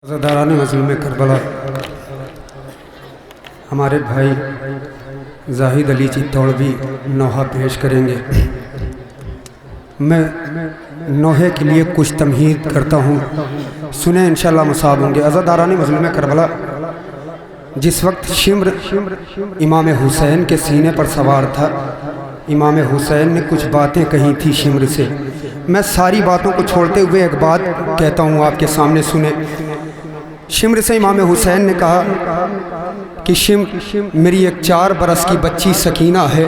عزاداران مظلوم کربلا ہمارے بھائی زاہد علی چتوڑوی نوحہ پیش کریں گے۔ میں نوحے کے لیے کچھ تمہید کرتا ہوں، سنیں انشاءاللہ مصاب ہوں گے۔ عزاداران مظلوم کربلا، جس وقت شمر امام حسین کے سینے پر سوار تھا، امام حسین نے کچھ باتیں کہی تھی شمر سے۔ میں ساری باتوں کو چھوڑتے ہوئے ایک بات کہتا ہوں، آپ کے سامنے سنیں۔ شمر سے امام حسین نے کہا کہ شمر، میری ایک 4 برس کی بچی سکینہ ہے،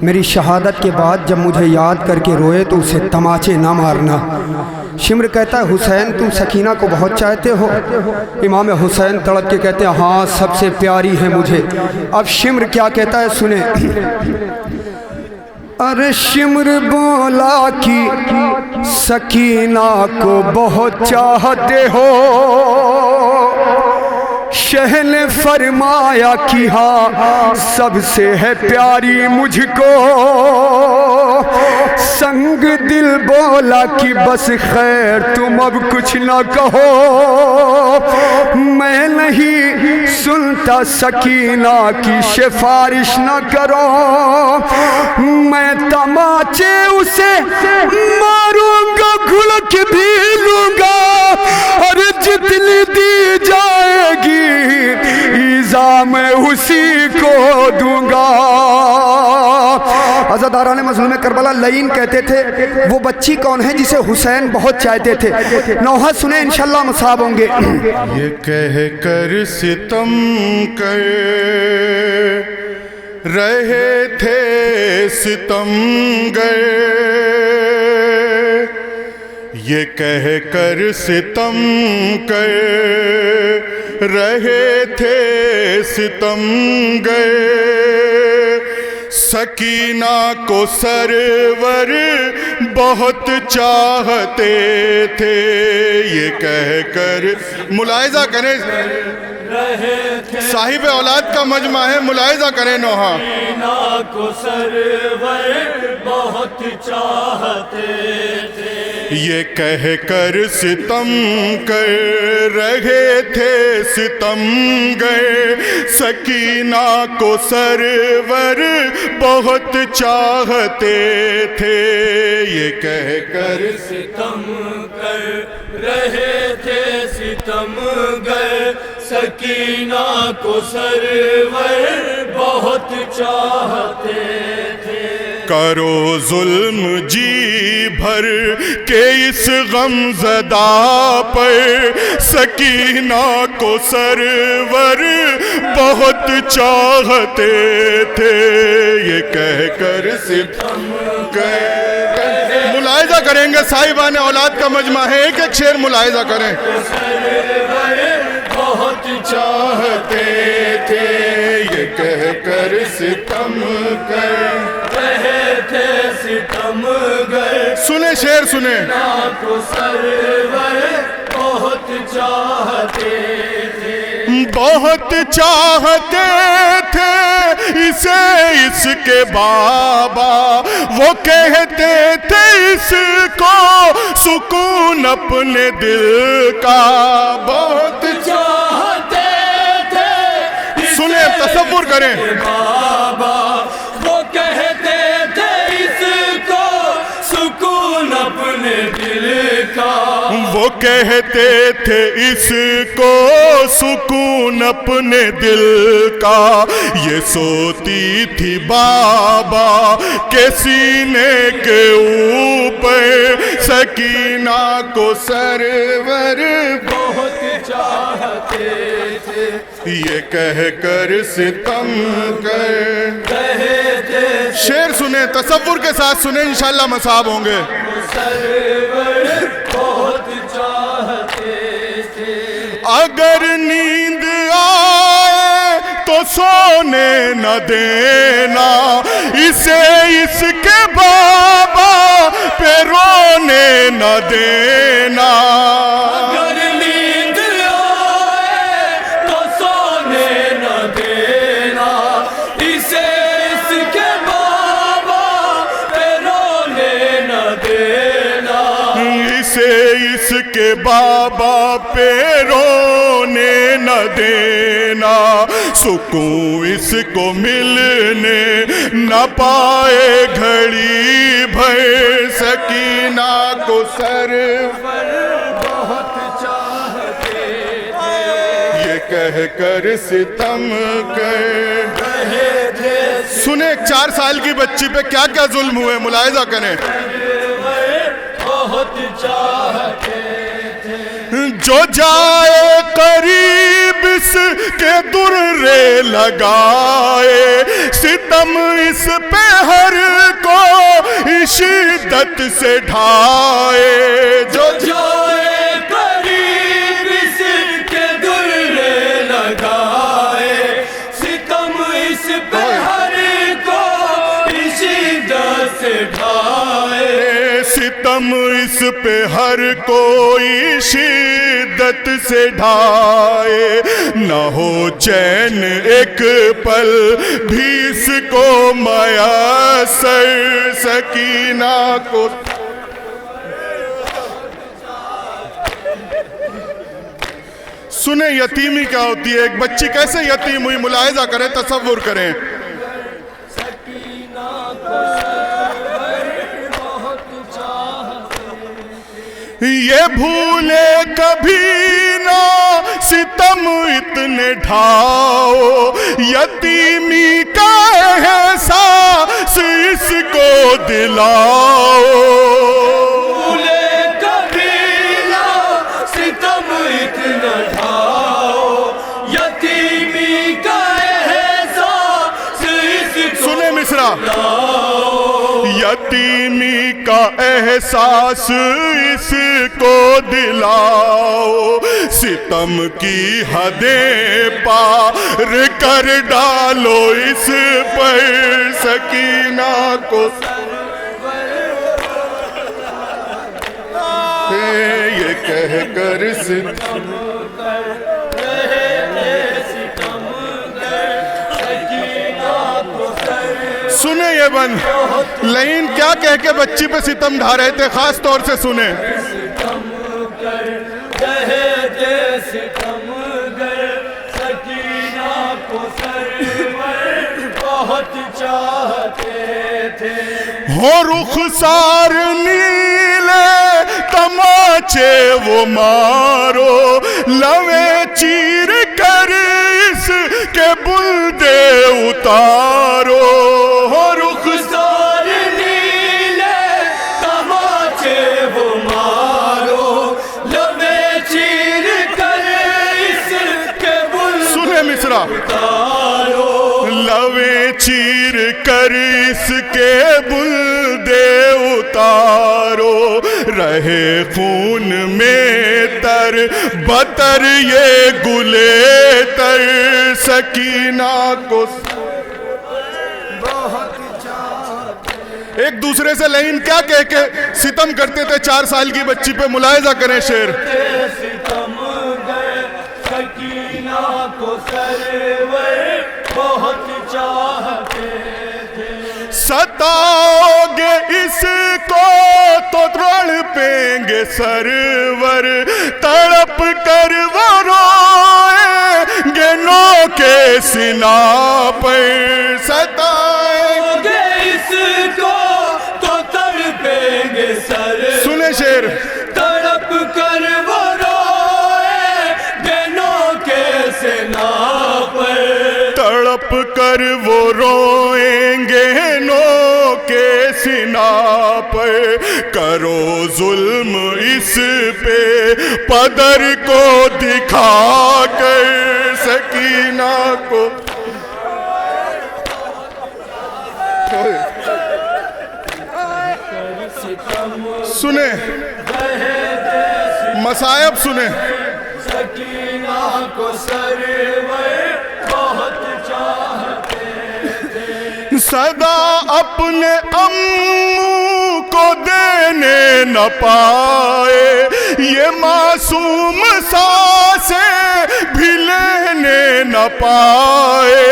میری شہادت کے بعد جب مجھے یاد کر کے روئے تو اسے تماچے نہ مارنا۔ شمر کہتا ہے حسین تم سکینہ کو بہت چاہتے ہو؟ امام حسین تڑپ کے کہتے ہیں ہاں سب سے پیاری ہے مجھے۔ اب شمر کیا کہتا ہے سنیں۔ ارے شمر بولا کہ سکینہ کو بہت چاہتے ہو، شہ نے فرمایا کہ ہاں سب سے ہے پیاری مجھ کو۔ سنگ دل بولا کہ بس خیر تم اب کچھ نہ کہو، میں نہیں سنتا سکینہ کی سفارش نہ کرو، میں تماچے اسے ماروں گا گھڑک بھی لوں گا، اور جتنی دی جائے گی ایذا میں اسی کو دوں گا۔ عزاداران مظلوم کربلا لعین کہتے تھے وہ بچی کون ہے جسے حسین بہت چاہتے تھے؟ نوحہ سنیں انشاءاللہ مصاب ہوں گے۔ یہ کہہ کر ستم کر رہے تھے ستمگر، یہ کہہ کر ستم کر رہے تھے ستمگر، سکینہ کو سرور بہت چاہتے تھے۔ یہ کہہ کر ملاحظہ کریں، صاحب اولاد کا مجمع ہے، ملاحظہ کریں نوحہ۔ سکینہ کو سرور بہت چاہتے تھے، یہ کہہ کر ستم کر رہے تھے ستمگر، سکینہ کو سرور بہت چاہتے تھے۔ یہ کہہ کر ستم کر رہے تھے ستمگر، سکینہ کو سرور بہت چاہتے تھے۔ کرو ظلم جی بھر کے اس غم زدہ پر، سکینہ کو سرور بہت چاہتے تھے۔ یہ کہہ کر ستم کر، ملاحظہ کریں گے صاحبان اولاد کا مجمع ہے، ایک ایک شعر ملاحظہ کریں۔ بہت چاہتے تھے، یہ کہہ کر ستم کر رہے تھے ستمگر، سنیں شعر سنیں۔ کو سرور بہت چاہتے تھے، بہت چاہتے تھے اسے اس کے بابا، وہ کہتے تھے اس کو سکون اپنے دل کا، بہت چاہتے تھے سنیں تصور کریں۔ بابا، وہ کہتے تھے اس کو سکون اپنے دل کا، وہ کہتے تھے اس کو سکون اپنے دل کا۔ یہ سوتی تھی بابا کے سینے کے اوپر، سکینہ کو سرور بہت چاہتے تھے، یہ کہہ کر ستم کر رہے تھے شعر سنیں، تصور کے ساتھ سنیں، انشاءاللہ مصاب ہوں گے۔ سرور بہت چاہتے تھے، اگر نیند آئے تو سونے نہ دینا، اسے اس کے بابا پہ رونے نہ دینا۔ اگر نیند آئے تو سونے نہ دینا، اسے اس کے بابا پہ رونے نہ دینا، اسے اس کے بابا پہ دینا سکون اس کو ملنے نہ پائے گھڑی بھر سکینہ کو سرور بہت چاہتے یہ کہہ کر ستم کر رہے تھے سنیں 4 سال کی بچی پہ کیا کیا ظلم ہوئے ملاحظہ کریں بہت چاہتے جو جائے قریب اس کے درے لگائے ستم اس پہ ہر کو شدت سے ڈھائے جو جائے قریب اس کے درے لگائے ستم اس پہ ہر کو شدت سے ڈھائے ستم اس پہ ہر کوئی شدت سے ڈھائے نہ ہو چین ایک پل بھی اس کو میسر سکینہ کو سنیں یتیمی کیا ہوتی ہے ایک بچی کیسے یتیم ہوئی ملاحظہ کریں تصور کریں یہ بھولے کبھی نہ ستم اتنے ڈھاؤ یتیمی کا احساس اس کو دلاؤ بھولے کبھی نہ ستم اتنا ڈھاؤ یتیمی کا احساس اس کو سنیں مصرع یتیمی کا احساس اس کو دلاؤ ستم کی حدیں پار کر ڈالو اس پر سکینہ کو یہ کہہ کر ستم سنیں یہ بند لعین کیا کہہ کے بچی پہ ستم ڈھا رہے تھے خاص طور سے سنیں بہت چاہتے تھے ہو رخسار نیلے تماچے وہ مارو لویں چیر کر اس کے بلدے اتارو ہو رخسار نیلے تماچے وہ مارو لویں چیر کر اس کے بلدے سنیں مصرع اتارو لویں چیر کر اس کے بلدے اتارو رہے خون میں تر بتر یہ گلے تر سکینہ کو ایک دوسرے سے لعین کیا کہہ کے ستم کرتے تھے 4 سال کی بچی پہ ملاحظہ کریں شعر ستم گئے سکینہ کو سرور بہت چاہتے تھے ستاؤ گے اس کو تو تڑپیں گے سرور تڑپ کر وہ روئیں گے نو کے سنا پر ستائیں گے اس کو تو تڑپیں گے سرور سنیں شعر تڑپ کر وہ روئیں گے نو کے سنا پر تڑپ کر وہ روئیں گے نو کے سنا پر کرو ظلم اس پہ پدر کو دکھا کر سکینہ کو سنیں مصائب سنیں سکینہ کو سرور بہت چاہتے تھے صدا اپنے امو کو دینے نہ پائے یہ معصوم سانسیں بھی لینے نہ پائے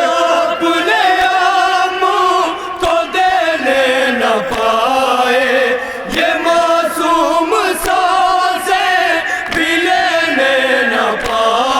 اپنے آموں کو دینے نہ پائے یہ معصوم سانسیں بھی لینے نہ پائے